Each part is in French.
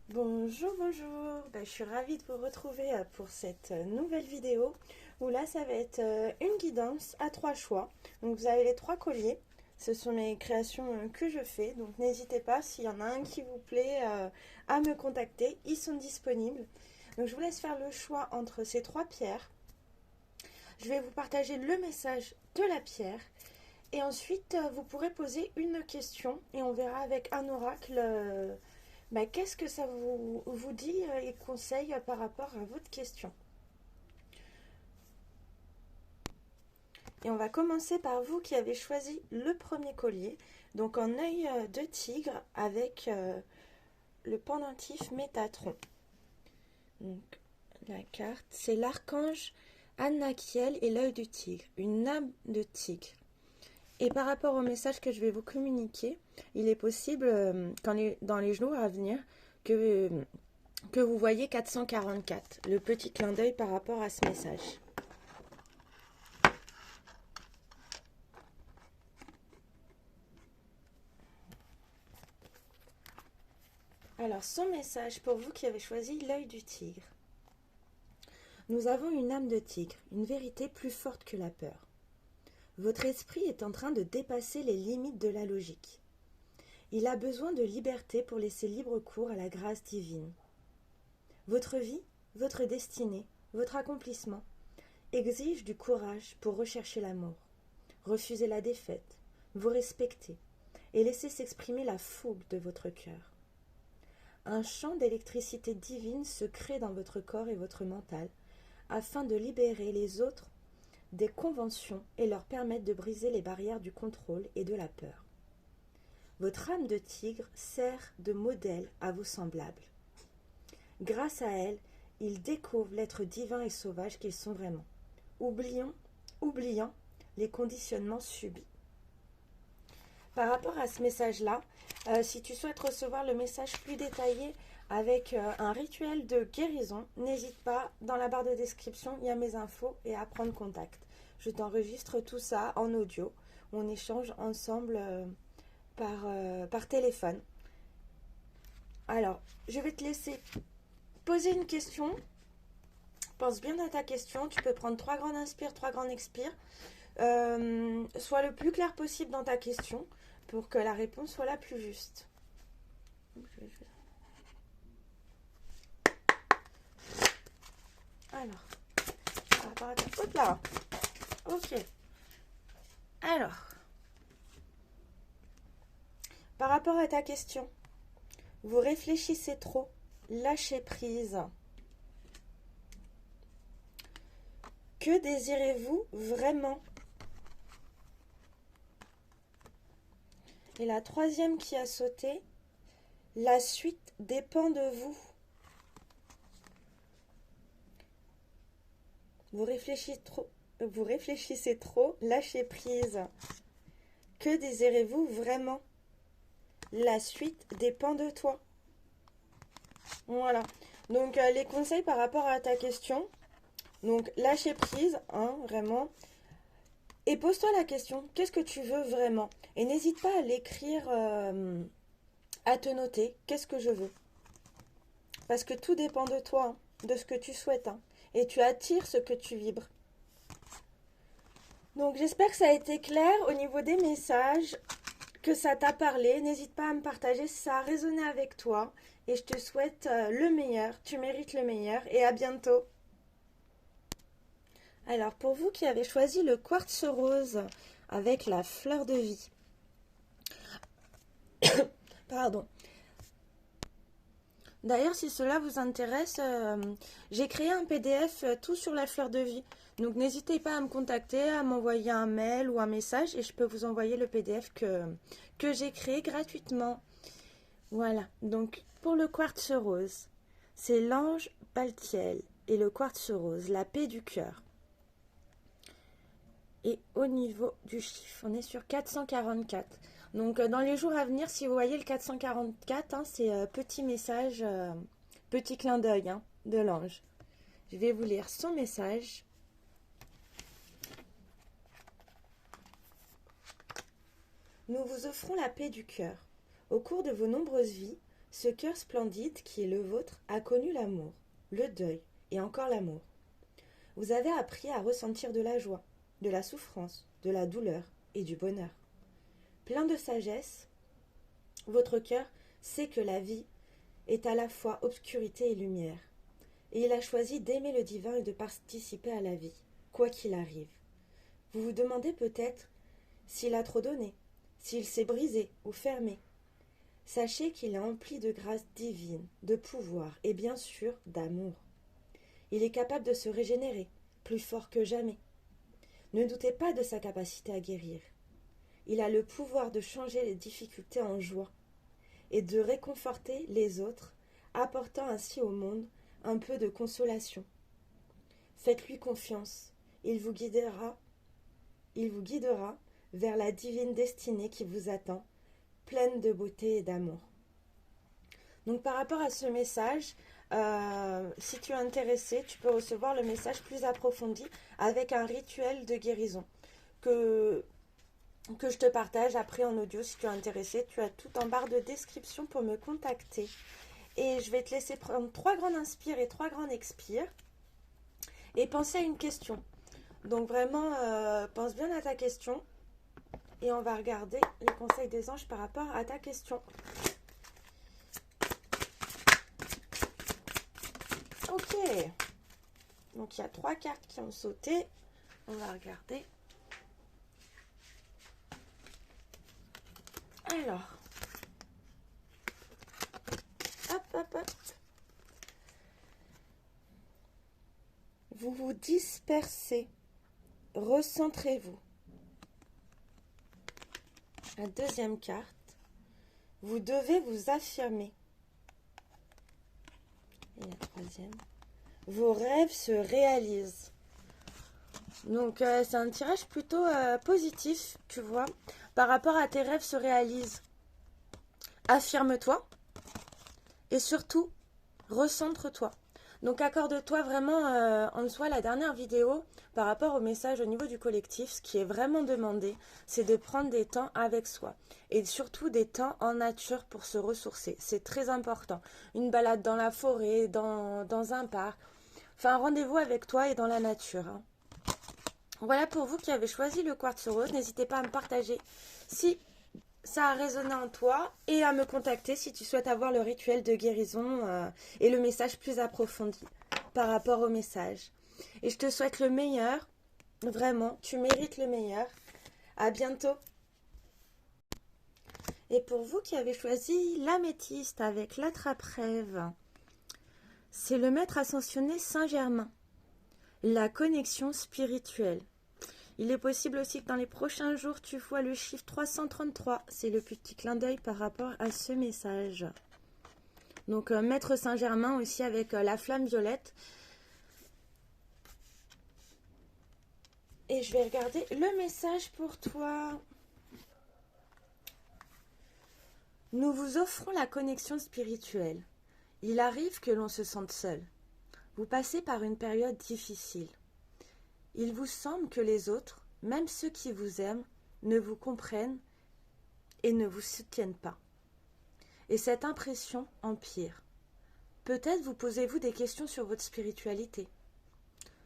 Bonjour, bonjour. Je suis ravie de vous retrouver pour cette nouvelle vidéo où là ça va être une guidance à trois choix. Donc vous avez les trois colliers. Ce sont mes créations que je fais. Donc n'hésitez pas, s'il y en a un qui vous plaît, à me contacter. Ils sont disponibles. Donc je vous laisse faire le choix entre ces trois pierres. Je vais vous partager le message de la pierre. Et ensuite, vous pourrez poser une question et on verra avec un oracle qu'est-ce que ça vous dit et conseille par rapport à votre question. Et on va commencer par vous qui avez choisi le premier collier, donc en œil de tigre avec le pendentif Métatron. Donc la carte, c'est l'archange Anakiel et l'œil du tigre, une âme de tigre. Et par rapport au message que je vais vous communiquer, il est possible, dans les jours à venir, que vous voyez 444, le petit clin d'œil par rapport à ce message. Alors, son message pour vous qui avez choisi l'œil du tigre. Nous avons une âme de tigre, une vérité plus forte que la peur. Votre esprit est en train de dépasser les limites de la logique. Il a besoin de liberté pour laisser libre cours à la grâce divine. Votre vie, votre destinée, votre accomplissement exige du courage pour rechercher l'amour, refuser la défaite, vous respecter et laisser s'exprimer la fougue de votre cœur. Un champ d'électricité divine se crée dans votre corps et votre mental afin de libérer les autres des conventions et leur permettre de briser les barrières du contrôle et de la peur. Votre âme de tigre sert de modèle à vos semblables. Grâce à elle, ils découvrent l'être divin et sauvage qu'ils sont vraiment, oubliant les conditionnements subis. Par rapport à ce message-là, si tu souhaites recevoir le message plus détaillé avec un rituel de guérison, n'hésite pas, dans la barre de description, il y a mes infos et à prendre contact. Je t'enregistre tout ça en audio. On échange ensemble par téléphone. Alors, je vais te laisser poser une question. Pense bien à ta question. Tu peux prendre 3 grandes inspires, 3 grandes expires. Sois le plus clair possible dans ta question pour que la réponse soit la plus juste. Alors, hop là. Ok. Alors, par rapport à ta question, vous réfléchissez trop, lâchez prise. Que désirez-vous vraiment? Et la troisième qui a sauté, la suite dépend de vous. Vous réfléchissez trop, lâchez prise. Que désirez-vous vraiment? La suite dépend de toi. Voilà. Donc les conseils par rapport à ta question. Donc lâcher prise, hein, vraiment. Et pose-toi la question, qu'est-ce que tu veux vraiment? Et n'hésite pas à l'écrire, à te noter, qu'est-ce que je veux? Parce que tout dépend de toi, hein, de ce que tu souhaites. Hein, et tu attires ce que tu vibres. Donc j'espère que ça a été clair au niveau des messages, que ça t'a parlé. N'hésite pas à me partager si ça a résonné avec toi. Et je te souhaite le meilleur, tu mérites le meilleur et à bientôt. Alors pour vous qui avez choisi le quartz rose avec la fleur de vie, pardon. D'ailleurs, si cela vous intéresse, j'ai créé un PDF tout sur la fleur de vie. Donc n'hésitez pas à me contacter, à m'envoyer un mail ou un message et je peux vous envoyer le PDF que j'ai créé gratuitement. Voilà, donc pour le quartz rose, c'est l'ange Baltiel et le quartz rose, la paix du cœur. Et au niveau du chiffre, on est sur 444. Donc dans les jours à venir, si vous voyez le 444, hein, c'est petit message, petit clin d'œil hein, de l'ange. Je vais vous lire son message. Nous vous offrons la paix du cœur. Au cours de vos nombreuses vies, Ce cœur splendide qui est le vôtre a connu l'amour, le deuil et encore l'amour. Vous avez appris à ressentir de la joie, de la souffrance, de la douleur et du bonheur. Plein de sagesse, votre cœur sait que la vie est à la fois obscurité et lumière. Et il a choisi d'aimer le divin et de participer à la vie, quoi qu'il arrive. Vous vous demandez peut-être s'il a trop donné, s'il s'est brisé ou fermé. Sachez qu'il est empli de grâce divine, de pouvoir et bien sûr d'amour. Il est capable de se régénérer, plus fort que jamais. Ne doutez pas de sa capacité à guérir. Il a le pouvoir de changer les difficultés en joie et de réconforter les autres, apportant ainsi au monde un peu de consolation. Faites-lui confiance, il vous guidera vers la divine destinée qui vous attend, pleine de beauté et d'amour. Donc par rapport à ce message, si tu es intéressé, tu peux recevoir le message plus approfondi avec un rituel de guérison que je te partage après en audio. Si tu es intéressé, tu as tout en barre de description pour me contacter. Et je vais te laisser prendre 3 grandes inspires et 3 grandes expires. Et penser à une question. Donc vraiment, pense bien à ta question. Et on va regarder les conseils des anges par rapport à ta question. Ok. Donc il y a 3 cartes qui ont sauté. On va regarder. Alors. Hop, hop, hop. Vous vous dispersez. Recentrez-vous. La deuxième carte. Vous devez vous affirmer. Et la troisième. Vos rêves se réalisent. Donc, c'est un tirage plutôt positif, tu vois. Par rapport à tes rêves se réalisent. Affirme-toi. Et surtout, recentre-toi. Donc, accorde-toi vraiment en dessous la dernière vidéo par rapport au message au niveau du collectif. Ce qui est vraiment demandé, c'est de prendre des temps avec soi. Et surtout des temps en nature pour se ressourcer. C'est très important. Une balade dans la forêt, dans un parc. Enfin, un rendez-vous avec toi et dans la nature. Hein. Voilà pour vous qui avez choisi le quartz rose. N'hésitez pas à me partager si ça a résonné en toi et à me contacter si tu souhaites avoir le rituel de guérison et le message plus approfondi par rapport au message. Et je te souhaite le meilleur. Vraiment, tu mérites le meilleur. À bientôt. Et pour vous qui avez choisi l'améthyste avec l'attrape-rêve, c'est le maître ascensionné Saint-Germain. La connexion spirituelle. Il est possible aussi que dans les prochains jours, tu vois le chiffre 333. C'est le petit clin d'œil par rapport à ce message. Donc, Maître Saint-Germain aussi avec la flamme violette. Et je vais regarder le message pour toi. Nous vous offrons la connexion spirituelle. Il arrive que l'on se sente seul. Vous passez par une période difficile. Il vous semble que les autres, même ceux qui vous aiment, ne vous comprennent et ne vous soutiennent pas. Et cette impression empire. Peut-être vous posez-vous des questions sur votre spiritualité.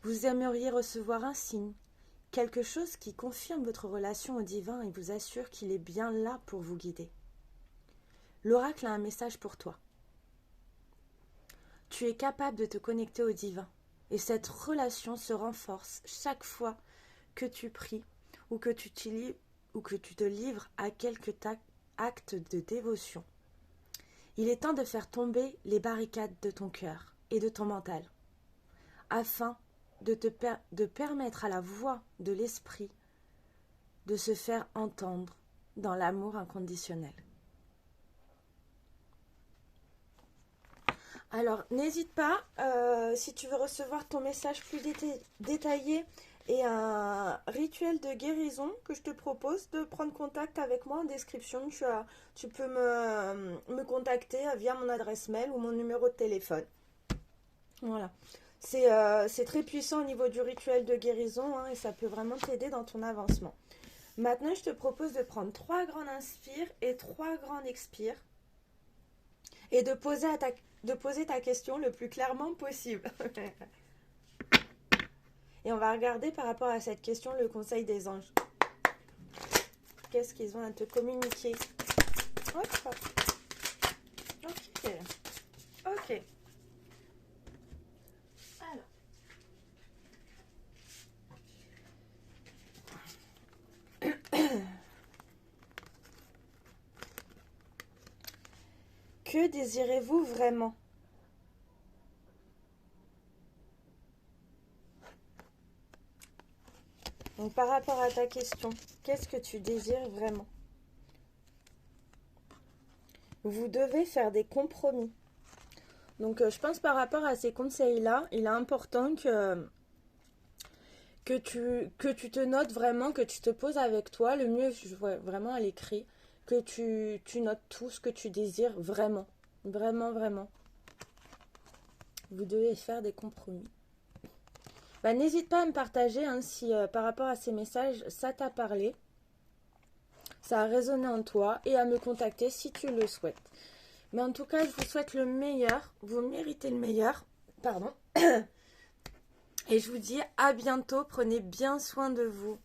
Vous aimeriez recevoir un signe, quelque chose qui confirme votre relation au divin et vous assure qu'il est bien là pour vous guider. L'oracle a un message pour toi. Tu es capable de te connecter au divin. Et cette relation se renforce chaque fois que tu pries ou que tu te livres à quelque acte de dévotion. Il est temps de faire tomber les barricades de ton cœur et de ton mental, afin de permettre à la voix de l'esprit de se faire entendre dans l'amour inconditionnel. Alors, n'hésite pas, si tu veux recevoir ton message plus détaillé et un rituel de guérison que je te propose, de prendre contact avec moi en description. Tu peux me contacter via mon adresse mail ou mon numéro de téléphone. Voilà. C'est très puissant au niveau du rituel de guérison hein, et ça peut vraiment t'aider dans ton avancement. Maintenant, je te propose de prendre 3 grandes inspires et 3 grandes expires. et de poser ta question le plus clairement possible. Et on va regarder par rapport à cette question le conseil des anges. Qu'est-ce qu'ils ont à te communiquer? Hop, hop. Ok. Ok. Alors. Que désirez-vous vraiment? Donc par rapport à ta question, qu'est-ce que tu désires vraiment? Vous devez faire des compromis. Donc je pense par rapport à ces conseils-là, il est important que tu te notes vraiment, que tu te poses avec toi, le mieux vraiment à l'écrit, que tu notes tout ce que tu désires vraiment. Vraiment, vraiment. Vous devez faire des compromis. Bah, n'hésite pas à me partager hein, si par rapport à ces messages, ça t'a parlé, ça a résonné en toi et à me contacter si tu le souhaites. Mais en tout cas, je vous souhaite le meilleur. Vous méritez le meilleur. Pardon. Et je vous dis à bientôt. Prenez bien soin de vous.